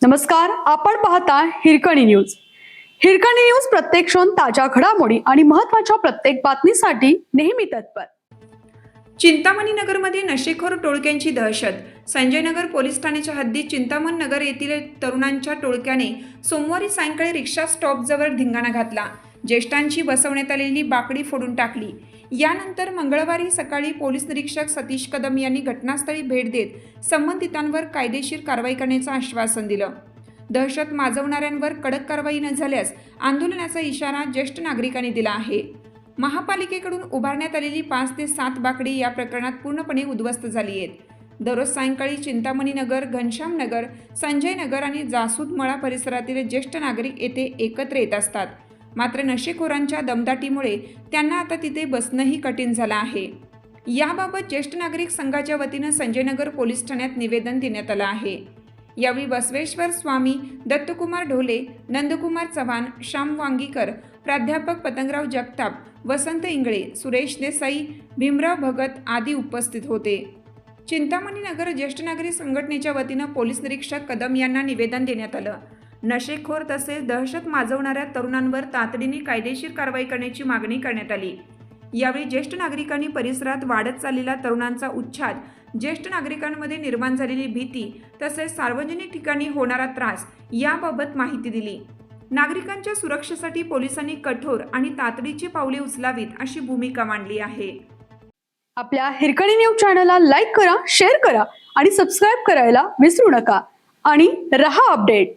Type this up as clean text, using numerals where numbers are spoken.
नमस्कार, आपण पाहता हिरकणी न्यूज. हिरकणी न्यूज प्रत्येक क्षण ताज्या घडामोडी आणि महत्त्वाच्या प्रत्येक बातमीसाठी नेहमी तत्पर. चिंतामणी नगरमध्ये नशेखोर टोळक्यांची दहशत. संजय नगर पोलीस ठाण्याच्या हद्दीत चिंतामण नगर येथील तरुणांच्या टोळक्याने सोमवारी सायंकाळी रिक्षा स्टॉपजवळ धिंगाणा घातला. ज्येष्ठांची बसवण्यात आलेली बाकडी फोडून टाकली. यानंतर मंगळवारी सकाळी पोलीस निरीक्षक सतीश कदम यांनी घटनास्थळी भेट देत संबंधितांवर कायदेशीर कारवाई करण्याचं आश्वासन दिलं. दहशत माजवणाऱ्यांवर कडक कारवाई न झाल्यास आंदोलनाचा इशारा ज्येष्ठ नागरिकांनी दिला आहे. महापालिकेकडून उभारण्यात आलेली 5 ते 7 बाकडी या प्रकरणात पूर्णपणे उद्ध्वस्त झाली आहेत. दररोज सायंकाळी चिंतामणी नगर, घनश्याम नगर, संजय नगर आणि जासूद मळा परिसरातील ज्येष्ठ नागरिक येथे एकत्र येत असतात. मात्र नशेखोरांच्या दमदाटीमुळे त्यांना आता तिथे बसणंही कठीण झालं आहे. याबाबत ज्येष्ठ नागरिक संघाच्या वतीनं संजय नगर पोलीस ठाण्यात निवेदन देण्यात आलं आहे. यावेळी बसवेश्वर स्वामी, दत्तकुमार ढोले, नंदकुमार चव्हाण, श्याम वांगीकर, प्राध्यापक पतंगराव जगताप, वसंत इंगळे, सुरेश देसाई, भीमराव भगत आदी उपस्थित होते. चिंतामणी नगर ज्येष्ठ नागरिक संघटनेच्या वतीनं पोलीस निरीक्षक कदम यांना निवेदन देण्यात आलं. नशेखोर तसेच दहशत माजवणाऱ्या तरुणांवर तातडीने कायदेशीर कारवाई करण्याची मागणी करण्यात आली. यावेळी ज्येष्ठ नागरिकांनी परिसरात वाढत चाललेला तरुणांचा उच्छाद, ज्येष्ठ नागरिकांमध्ये निर्माण झालेली भीती तसेच सार्वजनिक ठिकाणी होणारा त्रास याबाबत माहिती दिली. नागरिकांच्या सुरक्षेसाठी पोलिसांनी कठोर आणि तातडीची पावले उचलावीत अशी भूमिका मांडली आहे. आपल्या हिरकणी न्यूज चॅनलला लाईक करा, शेअर करा आणि सबस्क्राईब करायला विसरू नका आणि रहा अपडेट.